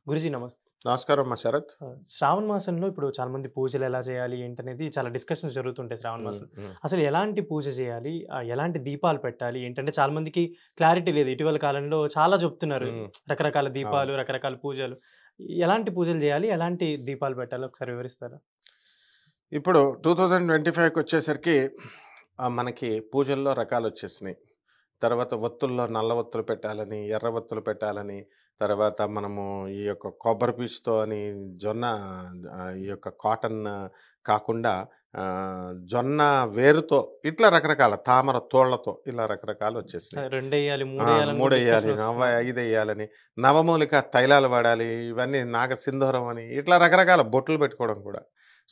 గురూజీ నమస్తే. నమస్కారం మా శరత్. శ్రావణ మాసంలో ఇప్పుడు చాలా మంది పూజలు ఎలా చేయాలి ఏంటనేది చాలా డిస్కషన్స్ జరుగుతుంటాయి శ్రావణ హ్మ్. మాసంలో. హ్మ్. అసలు ఎలాంటి పూజ చేయాలి? ఎలాంటి దీపాలు పెట్టాలి? ఏంటంటే చాలా మందికి క్లారిటీ లేదు. ఇటీవల కాలంలో చాలా చెప్తున్నారు. హ్మ్. రకరకాల అవును. దీపాలు, రకరకాల పూజలు. ఎలాంటి పూజలు చేయాలి? ఎలాంటి దీపాలు పెట్టాలో ఒకసారి వివరిస్తారా? ఇప్పుడు 2025కొచ్చేసరికి మనకి పూజల్లో రకాలొచ్చేసినాయి. తర్వాత ఒత్తుల్లో నల్ల ఒత్తులు పెట్టాలని, ఎర్ర ఒత్తులు పెట్టాలని, తర్వాత మనము ఈ యొక్క కొబ్బరి పీచుతో అని జొన్న ఈ యొక్క కాటన్ కాకుండా జొన్న వేరుతో ఇట్లా రకరకాల తామర తోళ్ళతో ఇలా రకరకాలొచ్చేసినాయి. 2 ఎయ్యాలి, ఆ! 3 ఎయ్యాలని కూడా మూడెయ్యాలి. డిస్కషన్ వస్తుంది. 5 ఎయ్యాలని, నవమూలిక తైలాలు వాడాలి. ఇవన్నీ నాగసింధూరం అని, ఇట్లా రకరకాల బొట్లు పెట్టుకోవడం కూడా.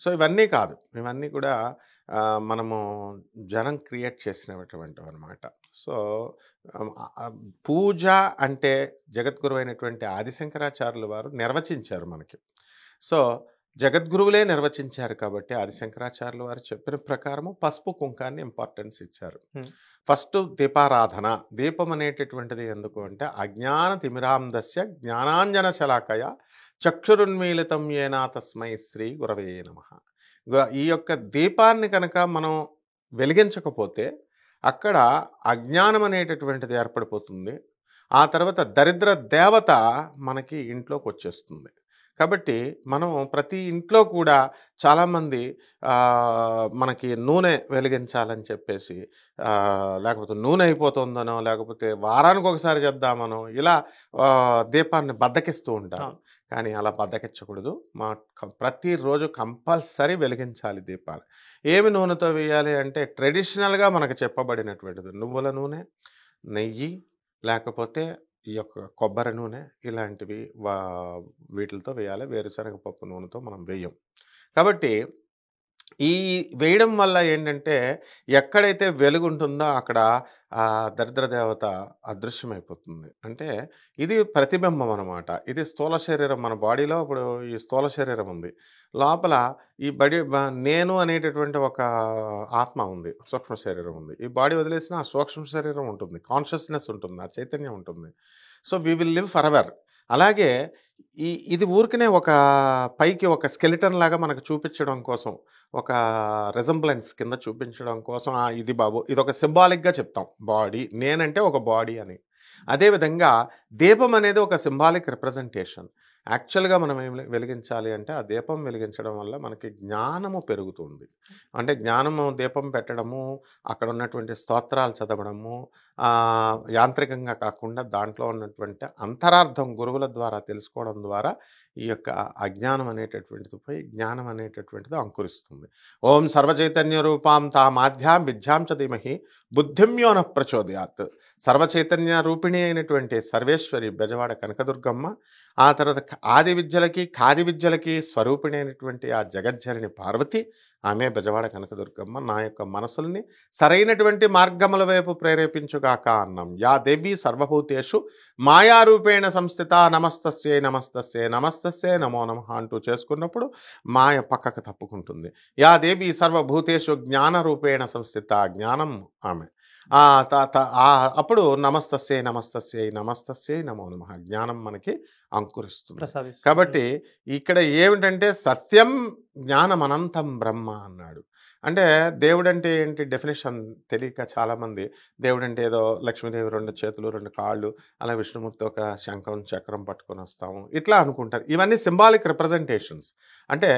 సో, ఇవన్నీ కాదు. ఇవన్నీ కూడా మనము జనం క్రియేట్ చేసినటువంటివన్నమాట. సో, ఆహ్, ఆహ్, పూజ అంటే జగద్గురువైనటువంటి ఆదిశంకరాచార్యులు వారు నిర్వచించారు మనకి. సో, జగద్గురువులే నిర్వచించారు కాబట్టి ఆదిశంకరాచార్యులు వారు చెప్పిన ప్రకారము పసుపు, కుంకాన్ని ఇంపార్టెన్స్ ఇచ్చారు. హ్మ్. ఫస్ట్ దీపారాధన. దీపం అనేటటువంటిది ఎందుకు అంటే అజ్ఞాన తిమిరాంధస్య జ్ఞానాంజన శలాకయ చక్షురున్మీలితం యేన తస్మై శ్రీ గురవే నమః. ఈ యొక్క దీపాన్ని కనుక మనం వెలిగించకపోతే అక్కడ అజ్ఞానం అనేటటువంటిది ఏర్పడిపోతుంది. ఆ తర్వాత దరిద్ర దేవత మనకి ఇంట్లోకొచ్చేస్తుంది. కాబట్టి మనం ప్రతి ఇంట్లో కూడా చాలామంది మనకి నూనె వెలిగించాలని చెప్పేసి లేకపోతే నూనె అయిపోతుందనో, లేకపోతే వారానికొకసారి చేద్దామనో ఇలా దీపాన్ని బద్ధకిస్తూ ఉంటారు. అవును. కానీ అలా బద్ధకిచ్చకూడదు. ప్రతిరోజు కంపల్సరీ వెలిగించాలి దీపాలు. ఏమి నూనెతో వేయాలి అంటే ట్రెడిషనల్‌గా మనకు చెప్పబడినటువంటిది నువ్వుల నూనె, నెయ్యి లేకపోతే ఈ యొక్క కొబ్బరి నూనె ఇలాంటివి వీటిలతో వేయాలి. వేరుశనగ పప్పు నూనెతో మనం వేయం. కాబట్టి ఈ వేయడం వల్ల ఏంటంటే ఎక్కడైతే వెలుగుంటుందో అక్కడ దరిద్ర దేవత అదృశ్యమైపోతుంది. అంటే ఇది ప్రతిబింబం అనమాట. ఇది స్థూల శరీరం మన బాడీలో ఇప్పుడు ఈ స్థూల శరీరం ఉంది. లోపల ఈ నేను అనేటటువంటి ఒక ఆత్మ ఉంది. సూక్ష్మ శరీరం ఉంది. ఈ బాడీ వదిలేసినా ఆ సూక్ష్మ శరీరం ఉంటుంది. కాన్షియస్‌నెస్ ఉంటుంది. ఆ చైతన్యం ఉంటుంది. So, we will live forever. అలాగే ఇది ఊరికనే ఒక పైకి ఒక స్కెలిటన్ లాగా మనకు చూపించడం కోసం, ఒక రిజంబ్లెన్స్ కింద చూపించడం కోసం ఇది బాబు ఇదొక సింబాలిక్‌గా చెప్తాం. బాడీ నేనంటే ఒక బాడీ అని. అదేవిధంగా దీపం అనేది ఒక సింబాలిక్ రిప్రజెంటేషన్. యాక్చువల్‌గా మనం ఏం వెలిగించాలి అంటే ఆ దీపం వెలిగించడం వల్ల మనకి జ్ఞానము పెరుగుతుంది. అంటే జ్ఞానము దీపం పెట్టడము, అక్కడ ఉన్నటువంటి స్తోత్రాలు చదవడము, యాంత్రికంగా కాకుండా దాంట్లో ఉన్నటువంటి అంతరార్థం గురువుల ద్వారా తెలుసుకోవడం ద్వారా ఈ యొక్క అజ్ఞానం అనేటటువంటిది పోయి జ్ఞానం అనేటటువంటిది అంకురిస్తుంది. ఓం సర్వచైతన్య రూపాం తామాధ్యాం విద్యాం చ ధీమహి బుద్ధిం యో నః ప్రచోదయాత్. సర్వచైతన్య రూపిణి అయినటువంటి సర్వేశ్వరి బెజవాడ కనకదుర్గమ్మ, ఆ తర్వాత ఆది విద్యలకి ఖాది విద్యలకి స్వరూపిణి అయినటువంటి ఆ జగజ్జనని పార్వతి, ఆమె బెజవాడ కనకదుర్గమ్మ నా యొక్క మనసుల్ని సరైనటువంటి మార్గముల వైపు ప్రేరేపించుగాక అన్నాం. యా దేవి సర్వభూతేషు మాయారూపేణ సంస్థిత నమస్తస్యై నమస్తస్యై నమస్తస్యై నమో నమః అంటూ చేసుకున్నప్పుడు మాయ పక్కకు తప్పుకుంటుంది. యా దేవి సర్వభూతేషు జ్ఞానరూపేణ సంస్థిత జ్ఞానం ఆమె. అప్పుడు నమస్తస్యై నమస్తస్యై నమస్తస్యై నమో నమః జ్ఞానం మనకి అంకురిస్తుంది. ప్రసాదిస్తుంది. కాబట్టి ఇక్కడ ఏమిటంటే సత్యం జ్ఞానమనంతం బ్రహ్మ అన్నాడు. అంటే దేవుడంటే ఏంటి డెఫినిషన్ తెలియక చాలామంది దేవుడంటే ఏదో లక్ష్మీదేవి 2 చేతులు, 2 కాళ్ళు, అలా విష్ణుమూర్తి ఒక శంఖం, చక్రం పట్టుకొని వస్తాము ఇట్లా అనుకుంటారు. ఇవన్నీ సింబాలిక్ రిప్రజెంటేషన్స్. అంటే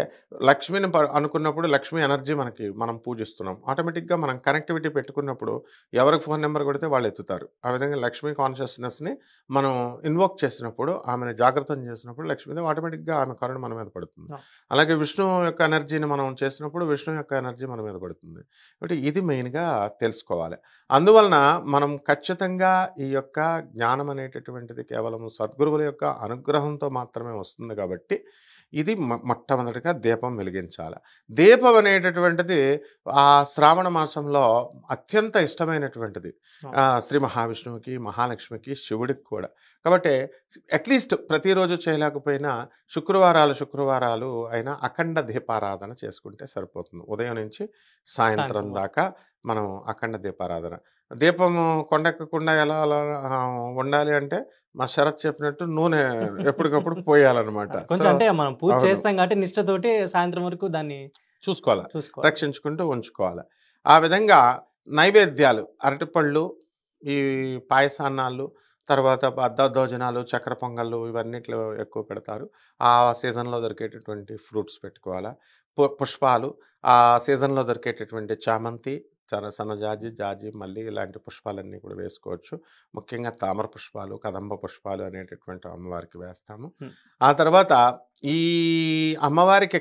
లక్ష్మిని అనుకున్నప్పుడు లక్ష్మీ ఎనర్జీ మనం పూజిస్తున్నాం. ఆటోమేటిక్‌గా మనం కనెక్టివిటీ పెట్టుకున్నప్పుడు ఎవరికి ఫోన్ నెంబర్ కొడితే వాళ్ళు ఎత్తుతారు. ఆ విధంగా లక్ష్మీ కాన్షియస్‌నెస్‌ని మనం ఇన్వోక్ చేసినప్పుడు, ఆమెను జాగృతం చేసినప్పుడు లక్ష్మీదేవి ఆటోమేటిక్‌గా ఆమె కరుణ మన మీద పడుతుంది. ఆ! అలాగే విష్ణువు యొక్క ఎనర్జీని మనం చేసినప్పుడు విష్ణువు యొక్క ఎనర్జీ మన మీద పడుతుంది. కాబట్టి ఇది మెయిన్‌గా తెలుసుకోవాలి. అందువలన మనం ఖచ్చితంగా ఈ యొక్క జ్ఞానం అనేటటువంటిది కేవలం సద్గురువుల యొక్క అనుగ్రహంతో మాత్రమే వస్తుంది కాబట్టి ఇది మొట్టమొదటిగా దీపం వెలిగించాలి. దీపం అనేటటువంటిది శ్రావణ మాసంలో అత్యంత ఇష్టమైనటువంటిది. శ్రీ మహావిష్ణువుకి, మహాలక్ష్మికి, శివుడికి కూడా. కాబట్టి అట్‌లీస్ట్ ప్రతిరోజు చేయలేకపోయినా శుక్రవారాలు అయినా అఖండ దీపారాధన చేసుకుంటే సరిపోతుంది. ఉదయం నుంచి సాయంత్రం దాకా మనం అఖండ దీపారాధన. దీపము కొండెక్కకుండా ఎలా అలా ఉండాలి అంటే మా శరత్ చెప్పినట్టు నూనె ఎప్పటికప్పుడు పోయాలన్నమాట. కొంచెం అంటే మనం పూజ అవును. చేస్తాం కాబట్టి నిష్ఠతోటి సాయంత్రం వరకు దాన్ని చూసుకోవాలి, చూసుకోవాలి. రక్షించుకుంటూ ఉంచుకోవాలి. ఆ విధంగా నైవేద్యాలు, అరటిపళ్ళు, ఈ పాయసాన్నాలు, తర్వాత దద్దోజనాలు, చక్కెర పొంగళ్ళు ఇవన్నిట్లో ఎక్కువ పెడతారు. ఆ సీజన్‌లో దొరికేటటువంటి ఫ్రూట్స్ పెట్టుకోవాలా. పుష్పాలు, ఆ సీజన్‌లో దొరికేటటువంటి చామంతి, సన్నజాజి, జాజి, మల్లి ఇలాంటి పుష్పాలన్నీ కూడా వేసుకోవచ్చు. ముఖ్యంగా తామర పుష్పాలు, కదంబ పుష్పాలు అనేటటువంటి అమ్మవారికి వేస్తాము. హ్మ్. ఆ తర్వాత ఈ అమ్మవారికి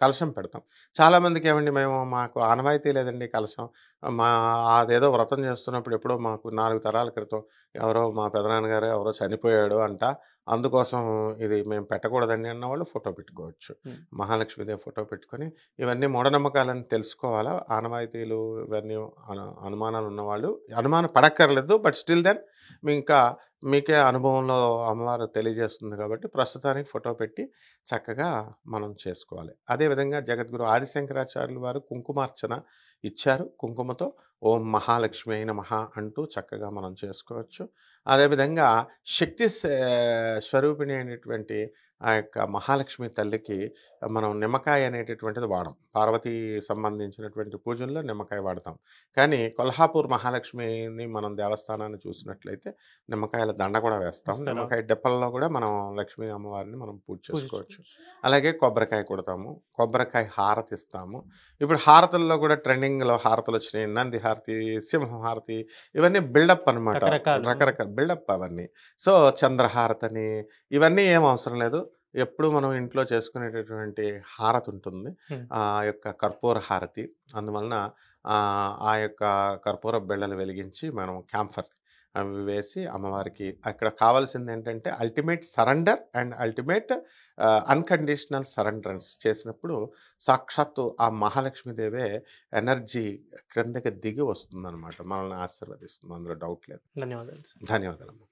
కలశం పెడతాం. చాలామందికి ఏమండి మాకు ఆనవాయితీ లేదండి కలశం. మా అదేదో వ్రతం చేస్తున్నప్పుడు ఎప్పుడో మాకు 4 తరాల క్రితం ఎవరో మా పెదనాన్నగారో ఎవరో చనిపోయాడు అంట. అందుకోసం ఇది మేము పెట్టకూడదండి అన్నవాళ్ళు ఫోటో పెట్టుకోవచ్చు. హ్మ్. మహాలక్ష్మీదేవి ఫోటో పెట్టుకొని ఇవన్నీ మూఢనమ్మకాలని తెలుసుకోవాలా. ఆనవాయితీలు ఇవన్నీ అనుమానాలు ఉన్నవాళ్ళు అనుమానం పడక్కర్లేదు. బట్ స్టిల్ దెన్ ఇంకా మీకే అనుభవంలో అమ్మవారు తెలియజేస్తుంది కాబట్టి ప్రస్తుతానికి ఫోటో పెట్టి చక్కగా మనం చేసుకోవాలి. అదేవిధంగా జగద్గురు ఆదిశంకరాచార్యులు వారు కుంకుమార్చన ఇచ్చారు. కుంకుమతో ఓం మహాలక్ష్మి నమః అంటూ చక్కగా మనం చేసుకోవచ్చు. అదేవిధంగా శక్తి స్వరూపిణి అయినటువంటి ఆ యొక్క మహాలక్ష్మి తల్లికి మనం నిమ్మకాయ అనేటటువంటిది వాడం. పార్వతీ సంబంధించినటువంటి పూజల్లో నిమ్మకాయ వాడతాం. కానీ కొల్హాపూర్ మహాలక్ష్మిని మనం దేవస్థానాన్ని చూసినట్లయితే నిమ్మకాయల దండ కూడా వేస్తాం. ఇస్తారా? నిమ్మకాయ డెప్పల్లో కూడా మనం లక్ష్మీ అమ్మవారిని మనం పూజ చేసుకోవచ్చు. పూజించుకోవచ్చు. అలాగే కొబ్బరికాయ కొడతాము. కొబ్బరికాయ హారతి ఇస్తాము. ఇప్పుడు హారతుల్లో కూడా ట్రెండింగ్‌లో హారతులు వచ్చినాయి. నంది హారతి, సింహం హారతి ఇవన్నీ బిల్డప్ అనమాట. రకరకాలు. రకరకాల బిల్డప్ అవన్నీ. సో, చంద్రహారతని ఇవన్నీ ఏం అవసరం లేదు. ఎప్పుడు మనం ఇంట్లో చేసుకునేటటువంటి హారతి ఉంటుంది. హ్మ్. ఆ యొక్క కర్పూర హారతి. అందువలన ఆ యొక్క కర్పూర బిళ్ళలు వెలిగించి మనం క్యాంఫర్ అవి వేసి అమ్మవారికి అక్కడ కావాల్సిందేంటంటే ultimate surrender and ultimate unconditional surrenderance చేసినప్పుడు సాక్షాత్తు ఆ మహాలక్ష్మీదేవే ఎనర్జీ క్రిందకి దిగి వస్తుందనమాట. మనల్ని ఆశీర్వదిస్తుంది. అందులో డౌట్ లేదు. ధన్యవాదాలు సార్. ధన్యవాదాలమ్మా.